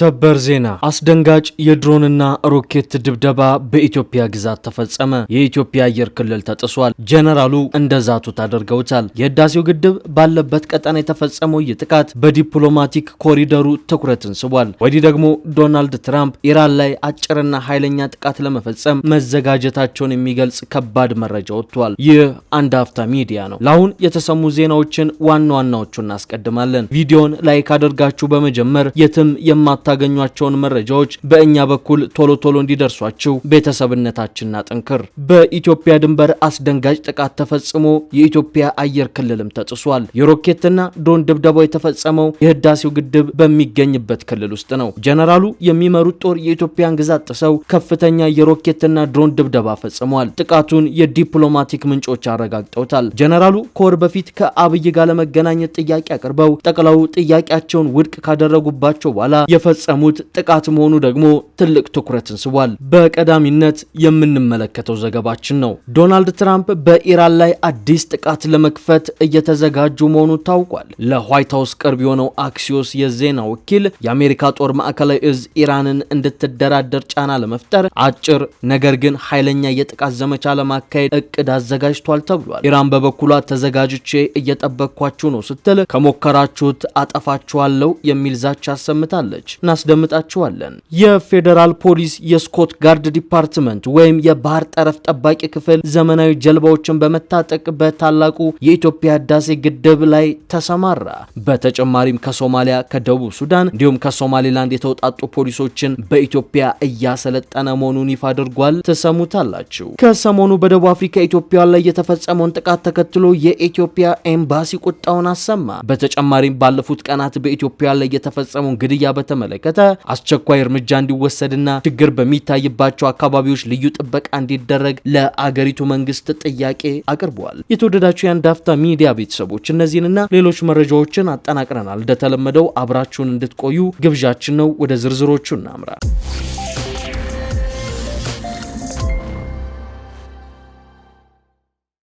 ሰበር ዜና አስደንጋጭ የድሮንና ሮኬት ድብደባ በኢትዮጵያ ግዛት ተፈጸመ። የኢትዮጵያ አየር ክልል ተጥሷል። ጀነራሉ እንደዛቱት አድርገውታል። የህዳሴው ግድብ ባለበት ቀጠና የተፈጸመው ጥቃት በዲፕሎማቲክ ኮሪደሩ ትኩረትን ስቧል። ወዲህ ደግሞ ዶናልድ ትራምፕ ኢራን ላይ አጭርና ኃይለኛ ጥቃት ለመፈጸም መዘጋጀታቸውን የሚገልጽ ከባድ መረጃ ወጥቷል። ይህ አንድ አፍታ ሚዲያ ነው። ለአሁን የተሰሙ ዜናዎችን ዋና ዋናዎቹን እናስቀድማለን። ቪዲዮን ላይክ አድርጋችሁ በመጀመር የትም የማታገኟቸውን መረጃዎች በእኛ በኩል ቶሎ ቶሎ እንዲደርሷችሁ ቤተሰብነታችንን አጥንክር። በኢትዮጵያ ድንበር አስደንጋጭ ጥቃት ተፈጽሞ የኢትዮጵያ አየር ክልልም ተጥሷል። የሮኬትና ድሮን ድብደባው የተፈጸመው የህዳሴው ግድብ በሚገኝበት ክልል ውስጥ ነው። ጀነራሉ የሚመሩት ጦር የኢትዮጵያን ግዛት ጥሰው ከፍተኛ የሮኬትና ድሮን ድብደባ ፈጽመዋል። ጥቃቱን የዲፕሎማቲክ ምንጮች አረጋግጠውታል። ጀነራሉ ከወር በፊት ከአብይ ጋር ለመገናኘት ጥያቄ አቅርበው ጠቅላው ጥያቄያቸውን ውድቅ ካደረጉባቸው በኋላ የፈጸሙት ጥቃት መሆኑ ደግሞ ትልቅ ትኩረትን ስቧል። በቀዳሚነት የምንመለከተው ዘገባችን ነው። ዶናልድ ትራምፕ በኢራን ላይ አዲስ ጥቃት ለመክፈት እየተዘጋጁ መሆኑ ታውቋል። ለዋይት ሃውስ ቅርብ የሆነው አክሲዮስ የዜና ወኪል የአሜሪካ ጦር ማዕከላዊ እዝ ኢራንን እንድትደራደር ጫና ለመፍጠር አጭር ነገር ግን ኃይለኛ የጥቃት ዘመቻ ለማካሄድ እቅድ አዘጋጅቷል ተብሏል። ኢራን በበኩሏ ተዘጋጅቼ እየጠበቅኳችሁ ነው ስትል ከሞከራችሁት አጠፋችኋለሁ የሚል ዛቻ አሰምታለች። እናስደምጣችኋለን። የፌዴራል ፖሊስ የስኮት ጋርድ ዲፓርትመንት ወይም የባህር ጠረፍ ጠባቂ ክፍል ዘመናዊ ጀልባዎችን በመታጠቅ በታላቁ የኢትዮጵያ ህዳሴ ግድብ ላይ ተሰማራ። በተጨማሪም ከሶማሊያ፣ ከደቡብ ሱዳን እንዲሁም ከሶማሌላንድ የተውጣጡ ፖሊሶችን በኢትዮጵያ እያሰለጠነ መሆኑን ይፋ አድርጓል። ተሰሙታላችሁ። ከሰሞኑ በደቡብ አፍሪካ ኢትዮጵያ ላይ የተፈጸመውን ጥቃት ተከትሎ የኢትዮጵያ ኤምባሲ ቁጣውን አሰማ። በተጨማሪም ባለፉት ቀናት በኢትዮጵያ ላይ የተፈጸመውን ግድያ በተመለከተ አስቸኳይ እርምጃ እንዲወሰድና ችግር በሚታይባቸው አካባቢዎች ልዩ ጥበቃ እንዲደረግ ለአገሪቱ መንግስት ጥያቄ አቅርበዋል። የተወደዳችሁ የአንድ አፍታ ሚዲያ ቤተሰቦች እነዚህንና ሌሎች መረጃዎችን አጠናቅረናል። እንደተለመደው አብራችሁን እንድትቆዩ ግብዣችን ነው። ወደ ዝርዝሮቹ እናምራ።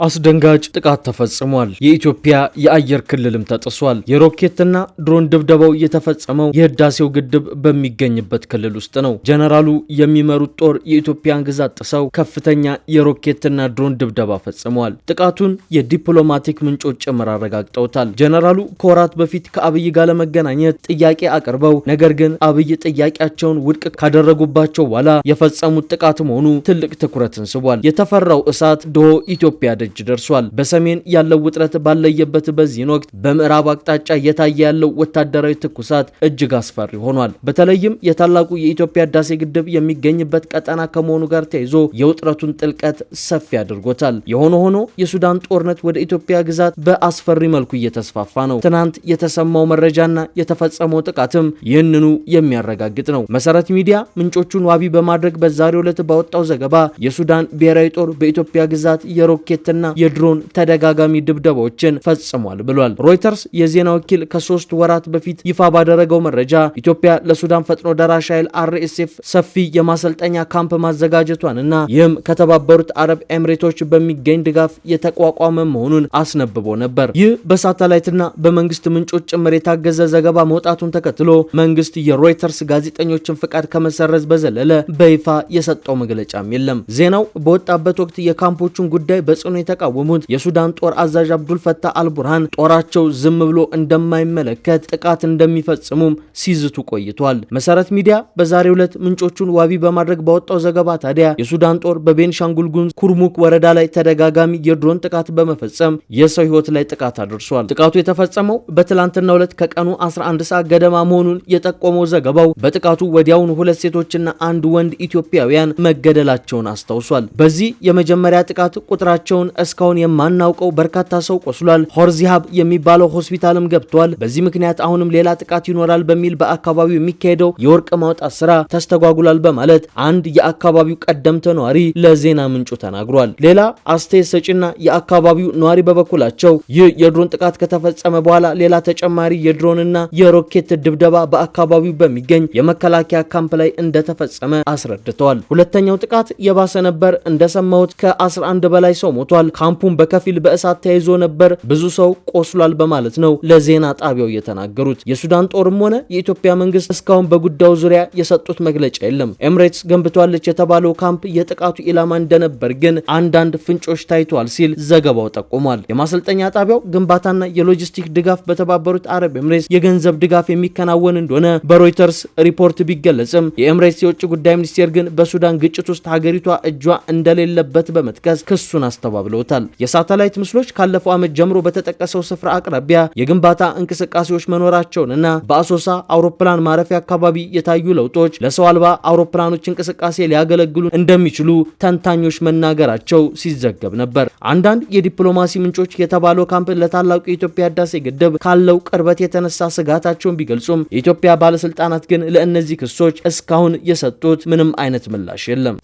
አስደንጋጭ ጥቃት ተፈጽሟል። የኢትዮጵያ የአየር ክልልም ተጥሷል። የሮኬትና ድሮን ድብደባው የተፈጸመው የህዳሴው ግድብ በሚገኝበት ክልል ውስጥ ነው። ጀነራሉ የሚመሩት ጦር የኢትዮጵያን ግዛት ጥሰው ከፍተኛ የሮኬትና ድሮን ድብደባ ፈጽመዋል። ጥቃቱን የዲፕሎማቲክ ምንጮች ጭምር አረጋግጠውታል። ጀነራሉ ከወራት በፊት ከአብይ ጋር ለመገናኘት ጥያቄ አቅርበው ነገር ግን አብይ ጥያቄያቸውን ውድቅ ካደረጉባቸው በኋላ የፈጸሙት ጥቃት መሆኑ ትልቅ ትኩረትን ስቧል። የተፈራው እሳት ድሆ ኢትዮጵያ እጅ ደርሷል። በሰሜን ያለው ውጥረት ባለየበት በዚህ ወቅት በምዕራብ አቅጣጫ እየታየ ያለው ወታደራዊ ትኩሳት እጅግ አስፈሪ ሆኗል። በተለይም የታላቁ የኢትዮጵያ ህዳሴ ግድብ የሚገኝበት ቀጠና ከመሆኑ ጋር ተያይዞ የውጥረቱን ጥልቀት ሰፊ አድርጎታል። የሆነ ሆኖ የሱዳን ጦርነት ወደ ኢትዮጵያ ግዛት በአስፈሪ መልኩ እየተስፋፋ ነው። ትናንት የተሰማው መረጃና የተፈጸመው ጥቃትም ይህንኑ የሚያረጋግጥ ነው። መሰረት ሚዲያ ምንጮቹን ዋቢ በማድረግ በዛሬው ዕለት ባወጣው ዘገባ የሱዳን ብሔራዊ ጦር በኢትዮጵያ ግዛት የሮኬት የድሮን ተደጋጋሚ ድብደባዎችን ፈጽሟል ብሏል። ሮይተርስ የዜና ወኪል ከ3 ወራት በፊት ይፋ ባደረገው መረጃ ኢትዮጵያ ለሱዳን ፈጥኖ ደራሽ ኃይል RSF ሰፊ የማሰልጠኛ ካምፕ ማዘጋጀቷንና ይህም ከተባበሩት አረብ ኤምሬቶች በሚገኝ ድጋፍ የተቋቋመ መሆኑን አስነብቦ ነበር። ይህ በሳተላይትና በመንግስት ምንጮች ጭምር የታገዘ ዘገባ መውጣቱን ተከትሎ መንግስት የሮይተርስ ጋዜጠኞችን ፍቃድ ከመሰረዝ በዘለለ በይፋ የሰጠው መግለጫም የለም። ዜናው በወጣበት ወቅት የካምፖቹን ጉዳይ በጽኑ የተቃወሙት የሱዳን ጦር አዛዥ አብዱል ፈታህ አልቡርሃን ጦራቸው ዝም ብሎ እንደማይመለከት ጥቃት እንደሚፈጽሙም ሲዝቱ ቆይቷል። መሰረት ሚዲያ በዛሬው ዕለት ምንጮቹን ዋቢ በማድረግ ባወጣው ዘገባ ታዲያ የሱዳን ጦር በቤንሻንጉል ጉሙዝ ኩርሙክ ወረዳ ላይ ተደጋጋሚ የድሮን ጥቃት በመፈጸም የሰው ህይወት ላይ ጥቃት አድርሷል። ጥቃቱ የተፈጸመው በትላንትናው ዕለት ከቀኑ 11 ሰዓት ገደማ መሆኑን የጠቆመው ዘገባው በጥቃቱ ወዲያውኑ 2 ሴቶችና 1 ወንድ ኢትዮጵያውያን መገደላቸውን አስታውሷል። በዚህ የመጀመሪያ ጥቃት ቁጥራቸውን እስካሁን የማናውቀው በርካታ ሰው ቆስሏል። ሆርዚሃብ የሚባለው ሆስፒታልም ገብቷል። በዚህ ምክንያት አሁንም ሌላ ጥቃት ይኖራል በሚል በአካባቢው የሚካሄደው የወርቅ ማውጣት ስራ ተስተጓጉሏል በማለት አንድ የአካባቢው ቀደምት ነዋሪ ለዜና ምንጩ ተናግሯል። ሌላ አስተያየት ሰጪና የአካባቢው ነዋሪ በበኩላቸው ይህ የድሮን ጥቃት ከተፈጸመ በኋላ ሌላ ተጨማሪ የድሮንና የሮኬት ድብደባ በአካባቢው በሚገኝ የመከላከያ ካምፕ ላይ እንደተፈጸመ አስረድተዋል። ሁለተኛው ጥቃት የባሰ ነበር። እንደሰማሁት ከ11 በላይ ሰው ሞቷል። ተቃጥሏል፣ ካምፑን በከፊል በእሳት ተይዞ ነበር፣ ብዙ ሰው ቆስሏል በማለት ነው ለዜና ጣቢያው የተናገሩት። የሱዳን ጦርም ሆነ የኢትዮጵያ መንግስት እስካሁን በጉዳዩ ዙሪያ የሰጡት መግለጫ የለም። ኤምሬትስ ገንብቷለች የተባለው ካምፕ የጥቃቱ ኢላማ እንደነበር ግን አንዳንድ ፍንጮች ታይቷል ሲል ዘገባው ጠቁሟል። የማሰልጠኛ ጣቢያው ግንባታና የሎጂስቲክ ድጋፍ በተባበሩት አረብ ኤምሬትስ የገንዘብ ድጋፍ የሚከናወን እንደሆነ በሮይተርስ ሪፖርት ቢገለጽም የኤምሬትስ የውጭ ጉዳይ ሚኒስቴር ግን በሱዳን ግጭት ውስጥ ሀገሪቷ እጇ እንደሌለበት በመጥቀስ ክሱን አስተባብለውታል። የሳተላይት ምስሎች ካለፈው ዓመት ጀምሮ በተጠቀሰው ስፍራ አቅራቢያ የግንባታ እንቅስቃሴዎች መኖራቸውንና በአሶሳ አውሮፕላን ማረፊያ አካባቢ የታዩ ለውጦች ለሰው አልባ አውሮፕላኖች እንቅስቃሴ ሊያገለግሉ እንደሚችሉ ተንታኞች መናገራቸው ሲዘገብ ነበር። አንዳንድ የዲፕሎማሲ ምንጮች የተባለው ካምፕ ለታላቁ የኢትዮጵያ ህዳሴ ግድብ ካለው ቅርበት የተነሳ ስጋታቸውን ቢገልጹም የኢትዮጵያ ባለስልጣናት ግን ለእነዚህ ክሶች እስካሁን የሰጡት ምንም አይነት ምላሽ የለም።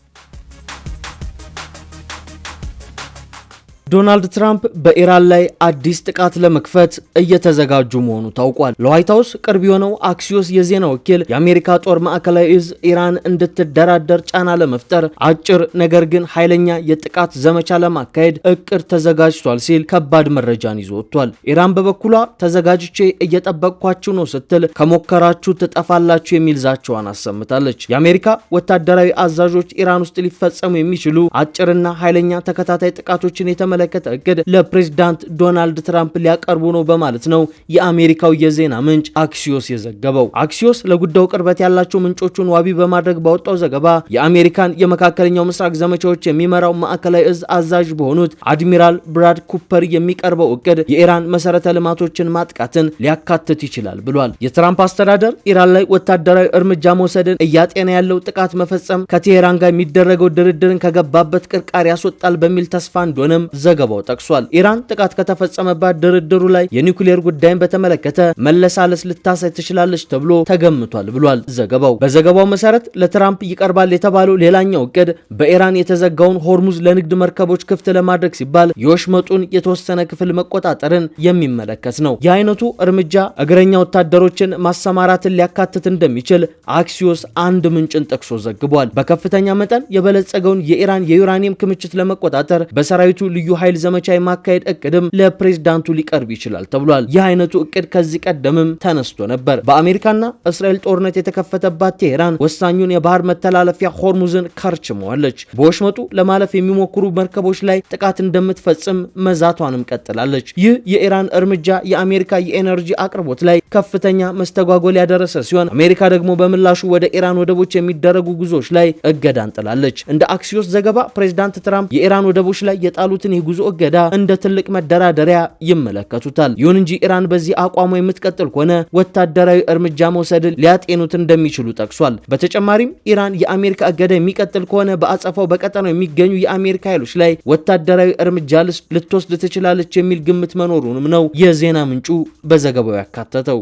ዶናልድ ትራምፕ በኢራን ላይ አዲስ ጥቃት ለመክፈት እየተዘጋጁ መሆኑ ታውቋል። ለዋይት ሃውስ ቅርብ የሆነው አክሲዮስ የዜና ወኪል የአሜሪካ ጦር ማዕከላዊ እዝ ኢራን እንድትደራደር ጫና ለመፍጠር አጭር ነገር ግን ኃይለኛ የጥቃት ዘመቻ ለማካሄድ እቅድ ተዘጋጅቷል ሲል ከባድ መረጃን ይዞ ወጥቷል። ኢራን በበኩሏ ተዘጋጅቼ እየጠበቅኳችሁ ነው ስትል ከሞከራችሁ ትጠፋላችሁ የሚል ዛቻዋን አሰምታለች። የአሜሪካ ወታደራዊ አዛዦች ኢራን ውስጥ ሊፈጸሙ የሚችሉ አጭርና ኃይለኛ ተከታታይ ጥቃቶችን የተመለከተ እቅድ ለፕሬዝዳንት ዶናልድ ትራምፕ ሊያቀርቡ ነው በማለት ነው የአሜሪካው የዜና ምንጭ አክሲዮስ የዘገበው። አክሲዮስ ለጉዳዩ ቅርበት ያላቸው ምንጮቹን ዋቢ በማድረግ ባወጣው ዘገባ የአሜሪካን የመካከለኛው ምስራቅ ዘመቻዎች የሚመራው ማዕከላዊ እዝ አዛዥ በሆኑት አድሚራል ብራድ ኩፐር የሚቀርበው እቅድ የኢራን መሰረተ ልማቶችን ማጥቃትን ሊያካትት ይችላል ብሏል። የትራምፕ አስተዳደር ኢራን ላይ ወታደራዊ እርምጃ መውሰድን እያጤነ ያለው ጥቃት መፈጸም ከቴሄራን ጋር የሚደረገው ድርድርን ከገባበት ቅርቃር ያስወጣል በሚል ተስፋ እንደሆነም ዘገባው ጠቅሷል። ኢራን ጥቃት ከተፈጸመባት ድርድሩ ላይ የኒውክሌር ጉዳይን በተመለከተ መለሳለስ ልታሳይ ትችላለች ተብሎ ተገምቷል ብሏል ዘገባው። በዘገባው መሰረት ለትራምፕ ይቀርባል የተባለው ሌላኛው እቅድ በኢራን የተዘጋውን ሆርሙዝ ለንግድ መርከቦች ክፍት ለማድረግ ሲባል የወሽመጡን የተወሰነ ክፍል መቆጣጠርን የሚመለከት ነው። የአይነቱ እርምጃ እግረኛ ወታደሮችን ማሰማራትን ሊያካትት እንደሚችል አክሲዮስ አንድ ምንጭን ጠቅሶ ዘግቧል። በከፍተኛ መጠን የበለጸገውን የኢራን የዩራኒየም ክምችት ለመቆጣጠር በሰራዊቱ ልዩ ኃይል ዘመቻ የማካሄድ እቅድም ለፕሬዝዳንቱ ሊቀርብ ይችላል ተብሏል። ይህ አይነቱ እቅድ ከዚህ ቀደምም ተነስቶ ነበር። በአሜሪካና እስራኤል ጦርነት የተከፈተባት ቴሄራን ወሳኙን የባህር መተላለፊያ ሆርሙዝን ከርችመዋለች። በወሽመጡ ለማለፍ የሚሞክሩ መርከቦች ላይ ጥቃት እንደምትፈጽም መዛቷንም ቀጥላለች። ይህ የኢራን እርምጃ የአሜሪካ የኤነርጂ አቅርቦት ላይ ከፍተኛ መስተጓጎል ያደረሰ ሲሆን አሜሪካ ደግሞ በምላሹ ወደ ኢራን ወደቦች የሚደረጉ ጉዞዎች ላይ እገዳን ጥላለች። እንደ አክሲዮስ ዘገባ ፕሬዝዳንት ትራምፕ የኢራን ወደቦች ላይ የጣሉትን የጉዞ እገዳ እንደ ትልቅ መደራደሪያ ይመለከቱታል። ይሁን እንጂ ኢራን በዚህ አቋሟ የምትቀጥል ከሆነ ወታደራዊ እርምጃ መውሰድን ሊያጤኑት እንደሚችሉ ጠቅሷል። በተጨማሪም ኢራን የአሜሪካ እገዳ የሚቀጥል ከሆነ በአጸፋው በቀጠናው የሚገኙ የአሜሪካ ኃይሎች ላይ ወታደራዊ እርምጃ ልትወስድ ትችላለች የሚል ግምት መኖሩንም ነው የዜና ምንጩ በዘገባው ያካተተው።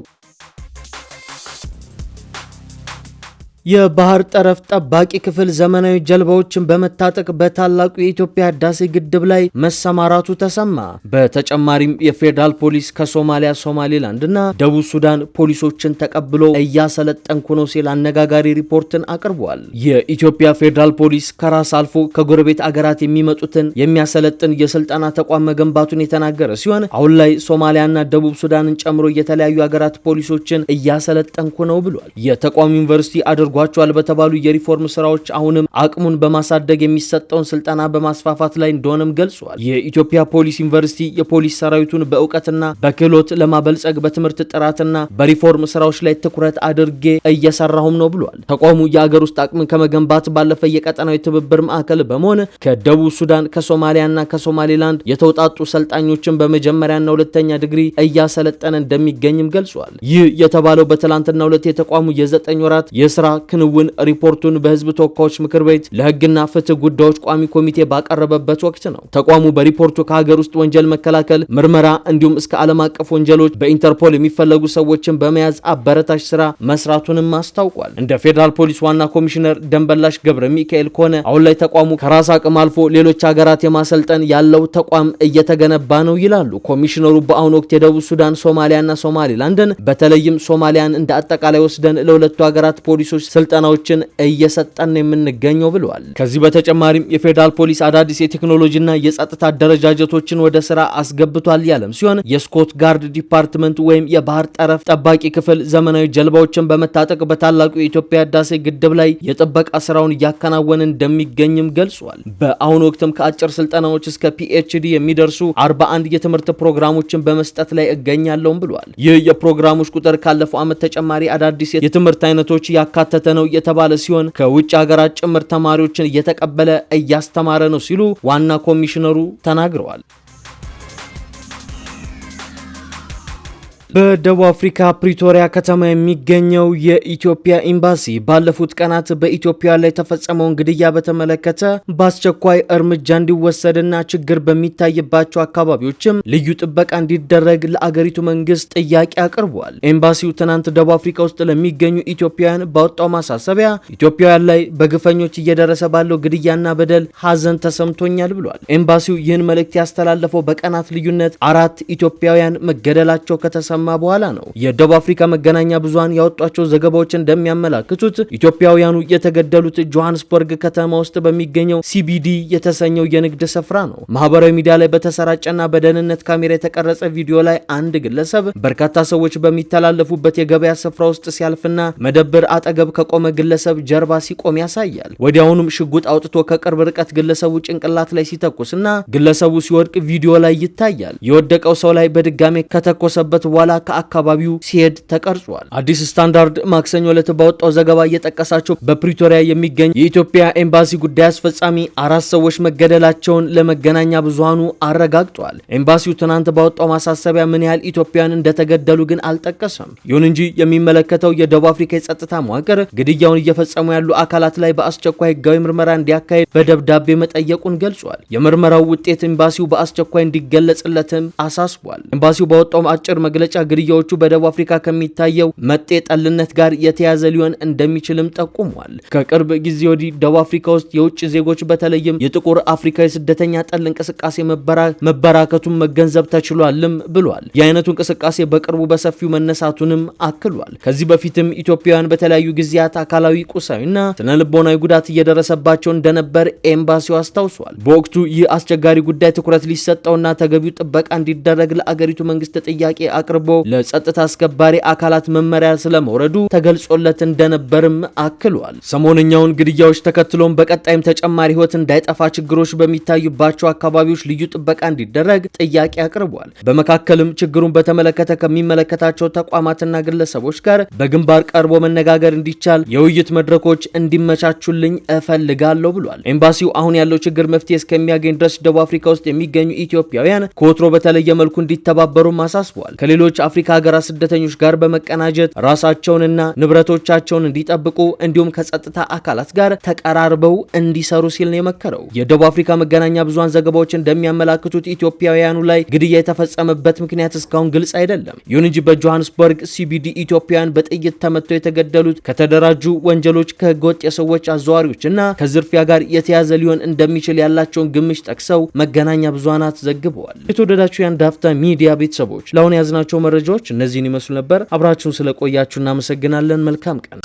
የባህር ጠረፍ ጠባቂ ክፍል ዘመናዊ ጀልባዎችን በመታጠቅ በታላቁ የኢትዮጵያ ህዳሴ ግድብ ላይ መሰማራቱ ተሰማ። በተጨማሪም የፌዴራል ፖሊስ ከሶማሊያ፣ ሶማሌላንድ እና ደቡብ ሱዳን ፖሊሶችን ተቀብሎ እያሰለጠንኩ ነው ሲል አነጋጋሪ ሪፖርትን አቅርቧል። የኢትዮጵያ ፌዴራል ፖሊስ ከራስ አልፎ ከጎረቤት አገራት የሚመጡትን የሚያሰለጥን የስልጠና ተቋም መገንባቱን የተናገረ ሲሆን አሁን ላይ ሶማሊያና ደቡብ ሱዳንን ጨምሮ የተለያዩ ሀገራት ፖሊሶችን እያሰለጠንኩ ነው ብሏል። የተቋሙ ዩኒቨርሲቲ ጓቸዋል በተባሉ የሪፎርም ስራዎች አሁንም አቅሙን በማሳደግ የሚሰጠውን ስልጠና በማስፋፋት ላይ እንደሆነም ገልጿል። የኢትዮጵያ ፖሊስ ዩኒቨርሲቲ የፖሊስ ሰራዊቱን በእውቀትና በክህሎት ለማበልጸግ በትምህርት ጥራትና በሪፎርም ስራዎች ላይ ትኩረት አድርጌ እየሰራሁም ነው ብሏል። ተቋሙ የአገር ውስጥ አቅምን ከመገንባት ባለፈ የቀጠናዊ ትብብር ማዕከል በመሆን ከደቡብ ሱዳን፣ ከሶማሊያና ከሶማሌላንድ የተውጣጡ ሰልጣኞችን በመጀመሪያና ሁለተኛ ዲግሪ እያሰለጠነ እንደሚገኝም ገልጿል። ይህ የተባለው በትላንትና ሁለት የተቋሙ የ9 ወራት የስራ ክንውን ሪፖርቱን በህዝብ ተወካዮች ምክር ቤት ለህግና ፍትህ ጉዳዮች ቋሚ ኮሚቴ ባቀረበበት ወቅት ነው። ተቋሙ በሪፖርቱ ከሀገር ውስጥ ወንጀል መከላከል፣ ምርመራ እንዲሁም እስከ ዓለም አቀፍ ወንጀሎች በኢንተርፖል የሚፈለጉ ሰዎችን በመያዝ አበረታች ስራ መስራቱንም አስታውቋል። እንደ ፌዴራል ፖሊስ ዋና ኮሚሽነር ደንበላሽ ገብረ ሚካኤል ከሆነ አሁን ላይ ተቋሙ ከራስ አቅም አልፎ ሌሎች ሀገራት የማሰልጠን ያለው ተቋም እየተገነባ ነው ይላሉ ኮሚሽነሩ። በአሁኑ ወቅት የደቡብ ሱዳን፣ ሶማሊያና ሶማሌላንድን በተለይም ሶማሊያን እንደ አጠቃላይ ወስደን ለሁለቱ ሀገራት ፖሊሶች ስልጠናዎችን እየሰጠን የምንገኘው ብለዋል። ከዚህ በተጨማሪም የፌዴራል ፖሊስ አዳዲስ የቴክኖሎጂና የጸጥታ አደረጃጀቶችን ወደ ስራ አስገብቷል ያለም ሲሆን የስኮት ጋርድ ዲፓርትመንት ወይም የባህር ጠረፍ ጠባቂ ክፍል ዘመናዊ ጀልባዎችን በመታጠቅ በታላቁ የኢትዮጵያ ህዳሴ ግድብ ላይ የጥበቃ ስራውን እያከናወነ እንደሚገኝም ገልጿል። በአሁኑ ወቅትም ከአጭር ስልጠናዎች እስከ ፒኤችዲ የሚደርሱ 41 የትምህርት ፕሮግራሞችን በመስጠት ላይ እገኛለሁም ብሏል። ይህ የፕሮግራሞች ቁጥር ካለፈው ዓመት ተጨማሪ አዳዲስ የትምህርት አይነቶች ያካተተ ነው የተባለ ሲሆን ከውጭ ሀገራት ጭምር ተማሪዎችን እየተቀበለ እያስተማረ ነው ሲሉ ዋና ኮሚሽነሩ ተናግረዋል። በደቡብ አፍሪካ ፕሪቶሪያ ከተማ የሚገኘው የኢትዮጵያ ኤምባሲ ባለፉት ቀናት በኢትዮጵያ ላይ የተፈጸመውን ግድያ በተመለከተ በአስቸኳይ እርምጃ እንዲወሰድና ችግር በሚታይባቸው አካባቢዎችም ልዩ ጥበቃ እንዲደረግ ለአገሪቱ መንግስት ጥያቄ አቅርቧል። ኤምባሲው ትናንት ደቡብ አፍሪካ ውስጥ ለሚገኙ ኢትዮጵያውያን ባወጣው ማሳሰቢያ ኢትዮጵያውያን ላይ በግፈኞች እየደረሰ ባለው ግድያና በደል ሐዘን ተሰምቶኛል ብሏል። ኤምባሲው ይህን መልእክት ያስተላለፈው በቀናት ልዩነት 4 ኢትዮጵያውያን መገደላቸው ከተሰማ በኋላ ነው። የደቡብ አፍሪካ መገናኛ ብዙሃን ያወጧቸው ዘገባዎች እንደሚያመላክቱት ኢትዮጵያውያኑ የተገደሉት ጆሃንስበርግ ከተማ ውስጥ በሚገኘው ሲቢዲ የተሰኘው የንግድ ስፍራ ነው። ማህበራዊ ሚዲያ ላይ በተሰራጨና በደህንነት ካሜራ የተቀረጸ ቪዲዮ ላይ አንድ ግለሰብ በርካታ ሰዎች በሚተላለፉበት የገበያ ስፍራ ውስጥ ሲያልፍና መደብር አጠገብ ከቆመ ግለሰብ ጀርባ ሲቆም ያሳያል። ወዲያውኑም ሽጉጥ አውጥቶ ከቅርብ ርቀት ግለሰቡ ጭንቅላት ላይ ሲተኩስና ግለሰቡ ሲወድቅ ቪዲዮ ላይ ይታያል። የወደቀው ሰው ላይ በድጋሜ ከተኮሰበት በኋላ ከአካባቢው ሲሄድ ተቀርጿል። አዲስ ስታንዳርድ ማክሰኞ ዕለት ባወጣው ዘገባ እየጠቀሳቸው በፕሪቶሪያ የሚገኝ የኢትዮጵያ ኤምባሲ ጉዳይ አስፈጻሚ 4 ሰዎች መገደላቸውን ለመገናኛ ብዙሃኑ አረጋግጧል። ኤምባሲው ትናንት ባወጣው ማሳሰቢያ ምን ያህል ኢትዮጵያውያን እንደተገደሉ ግን አልጠቀሰም። ይሁን እንጂ የሚመለከተው የደቡብ አፍሪካ የጸጥታ መዋቅር ግድያውን እየፈጸሙ ያሉ አካላት ላይ በአስቸኳይ ህጋዊ ምርመራ እንዲያካሄድ በደብዳቤ መጠየቁን ገልጿል። የምርመራው ውጤት ኤምባሲው በአስቸኳይ እንዲገለጽለትም አሳስቧል። ኤምባሲው ባወጣው አጭር መግለጫ ግድያዎቹ በደቡብ አፍሪካ ከሚታየው መጤ ጠልነት ጋር የተያዘ ሊሆን እንደሚችልም ጠቁሟል። ከቅርብ ጊዜ ወዲህ ደቡብ አፍሪካ ውስጥ የውጭ ዜጎች በተለይም የጥቁር አፍሪካዊ ስደተኛ ጠል እንቅስቃሴ መበራከቱን መገንዘብ ተችሏልም ብሏል። የአይነቱ እንቅስቃሴ በቅርቡ በሰፊው መነሳቱንም አክሏል። ከዚህ በፊትም ኢትዮጵያውያን በተለያዩ ጊዜያት አካላዊ፣ ቁሳዊና ስነልቦናዊ ጉዳት እየደረሰባቸው እንደነበር ኤምባሲው አስታውሷል። በወቅቱ ይህ አስቸጋሪ ጉዳይ ትኩረት ሊሰጠውና ተገቢው ጥበቃ እንዲደረግ ለአገሪቱ መንግስት ጥያቄ አቅርቦ ለጸጥታ አስከባሪ አካላት መመሪያ ስለመውረዱ ተገልጾለት እንደነበርም አክሏል። ሰሞነኛውን ግድያዎች ተከትሎም በቀጣይም ተጨማሪ ህይወት እንዳይጠፋ ችግሮች በሚታዩባቸው አካባቢዎች ልዩ ጥበቃ እንዲደረግ ጥያቄ አቅርቧል። በመካከልም ችግሩን በተመለከተ ከሚመለከታቸው ተቋማትና ግለሰቦች ጋር በግንባር ቀርቦ መነጋገር እንዲቻል የውይይት መድረኮች እንዲመቻቹልኝ እፈልጋለሁ ብሏል። ኤምባሲው አሁን ያለው ችግር መፍትሄ እስከሚያገኝ ድረስ ደቡብ አፍሪካ ውስጥ የሚገኙ ኢትዮጵያውያን ከወትሮ በተለየ መልኩ እንዲተባበሩም አሳስቧል። ከሌሎች አፍሪካ ሀገራት ስደተኞች ጋር በመቀናጀት ራሳቸውንና ንብረቶቻቸውን እንዲጠብቁ እንዲሁም ከጸጥታ አካላት ጋር ተቀራርበው እንዲሰሩ ሲል ነው የመከረው። የደቡብ አፍሪካ መገናኛ ብዙሃን ዘገባዎች እንደሚያመላክቱት ኢትዮጵያውያኑ ላይ ግድያ የተፈጸመበት ምክንያት እስካሁን ግልጽ አይደለም። ይሁን እንጂ በጆሃንስበርግ ሲቢዲ ኢትዮጵያውያን በጥይት ተመተው የተገደሉት ከተደራጁ ወንጀሎች፣ ከህገወጥ የሰዎች አዘዋሪዎችና ከዝርፊያ ጋር የተያዘ ሊሆን እንደሚችል ያላቸውን ግምት ጠቅሰው መገናኛ ብዙሃናት ዘግበዋል። የተወደዳችሁ የአንድ አፍታ ሚዲያ ቤተሰቦች ለአሁን ያዝናቸው መረጃዎች እነዚህን ይመስሉ ነበር። አብራችሁን ስለቆያችሁ እናመሰግናለን። መልካም ቀን።